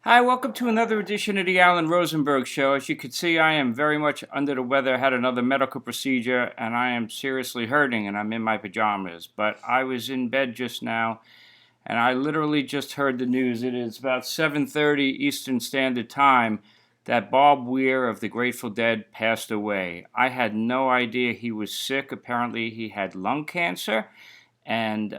Hi, welcome to another edition of the Alan Rosenberg Show. As you can see, I am very much under the weather. Had another medical procedure, and I am seriously hurting, and I'm in my pajamas. But I was in bed just now, and I literally just heard the news. It is about 7:30 Eastern Standard Time that Bob Weir of the Grateful Dead passed away. I had no idea he was sick. Apparently, he had lung cancer and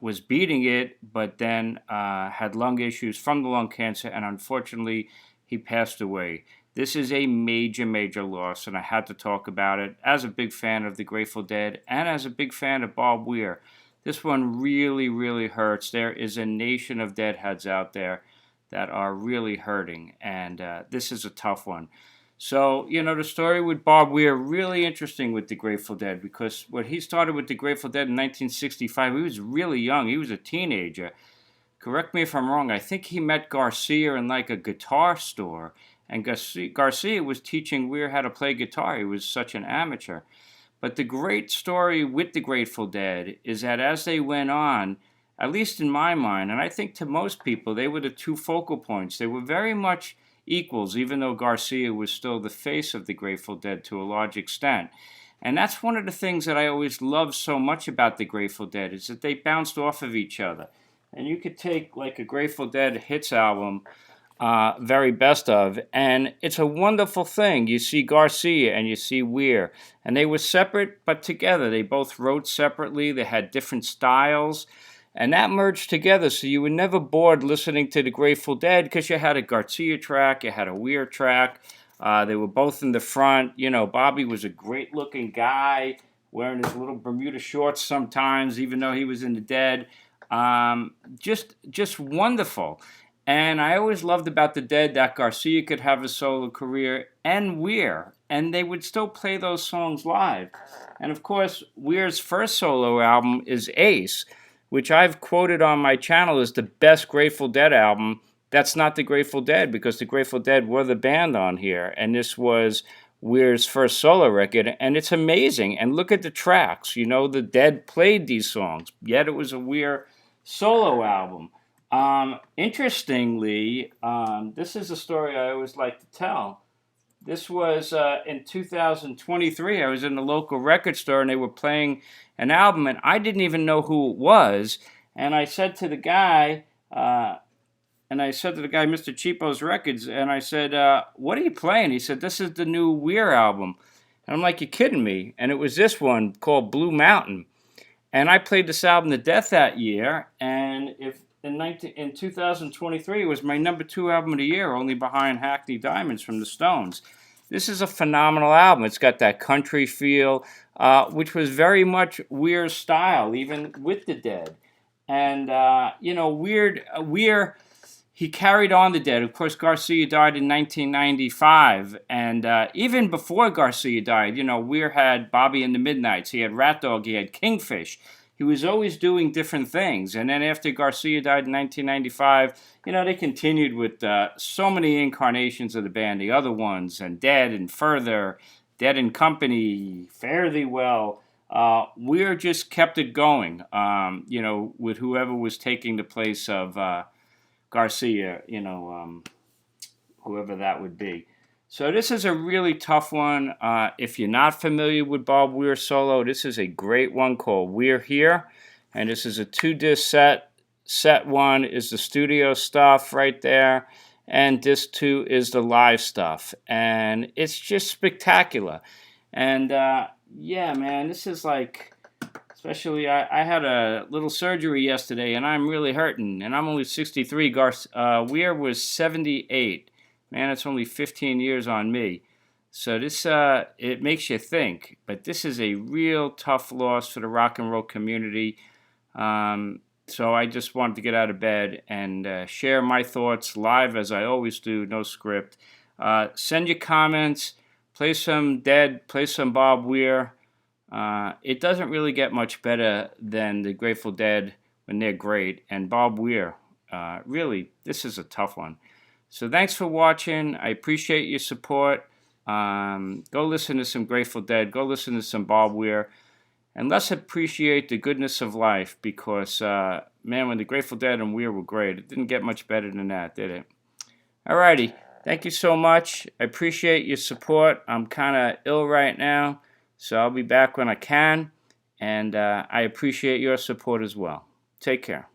was beating it, but then had lung issues from the lung cancer, and unfortunately, he passed away. This is a major, major loss, and I had to talk about it as a big fan of the Grateful Dead and as a big fan of Bob Weir. This one really, really hurts. There is a nation of deadheads out there that are really hurting, and this is a tough one. So, the story with Bob Weir, really interesting with the Grateful Dead, because when he started with the Grateful Dead in 1965, he was really young. He was a teenager. Correct me if I'm wrong. I think he met Garcia in like a guitar store, and Garcia was teaching Weir how to play guitar. He was such an amateur. But the great story with the Grateful Dead is that as they went on, at least in my mind, and I think to most people, they were the two focal points. They were very much equals, even though Garcia was still the face of the Grateful Dead to a large extent. And that's one of the things that I always loved so much about the Grateful Dead, is that they bounced off of each other. And you could take like a Grateful Dead hits album, very best of, and it's a wonderful thing. You see Garcia and you see Weir, and they were separate but together. They both wrote separately. They had different styles. And that merged together, so you were never bored listening to the Grateful Dead because you had a Garcia track, you had a Weir track. They were both in the front. Bobby was a great-looking guy, wearing his little Bermuda shorts sometimes, even though he was in the Dead. Just wonderful. And I always loved about the Dead that Garcia could have a solo career and Weir, and they would still play those songs live. And of course, Weir's first solo album is Ace, which I've quoted on my channel as the best Grateful Dead album. That's not the Grateful Dead, because the Grateful Dead were the band on here, and this was Weir's first solo record, and it's amazing. And look at the tracks. The Dead played these songs, yet it was a Weir solo album. Interestingly, this is a story I always like to tell. This was in 2023. I was in the local record store, and they were playing an album, and I didn't even know who it was. And I said to the guy, Mr. Cheapo's Records, and I said, what are you playing? He said, this is the new Weir album. And I'm like, you're kidding me. And it was this one called Blue Mountain. And I played this album to death that year, and in 2023, it was my number 2 album of the year, only behind Hackney Diamonds from the Stones. This is a phenomenal album. It's got that country feel, which was very much Weir's style, even with the Dead. And, Weir, he carried on the Dead. Of course, Garcia died in 1995. And even before Garcia died, Weir had Bobby and the Midnights. He had Rat Dog. He had Kingfish. He was always doing different things. And then after Garcia died in 1995, they continued with so many incarnations of the band, the other ones, and Dead and Further, Dead and Company, Fare Thee Well. Weir just kept it going, with whoever was taking the place of Garcia, whoever that would be. So this is a really tough one. If you're not familiar with Bob Weir solo, this is a great one called We're Here. And this is a 2-disc set. Set 1 is the studio stuff right there. And disc 2 is the live stuff. And it's just spectacular. And man, this is like, especially I had a little surgery yesterday, and I'm really hurting. And I'm only 63. Weir was 78. Man, it's only 15 years on me. So this, it makes you think. But this is a real tough loss for the rock and roll community. So I just wanted to get out of bed and share my thoughts live, as I always do, no script. Send your comments. Play some Dead. Play some Bob Weir. It doesn't really get much better than the Grateful Dead when they're great. And Bob Weir, really, this is a tough one. So thanks for watching. I appreciate your support. Go listen to some Grateful Dead. Go listen to some Bob Weir. And let's appreciate the goodness of life, because, man, when the Grateful Dead and Weir were great, it didn't get much better than that, did it? Alrighty. Thank you so much. I appreciate your support. I'm kind of ill right now, so I'll be back when I can. And I appreciate your support as well. Take care.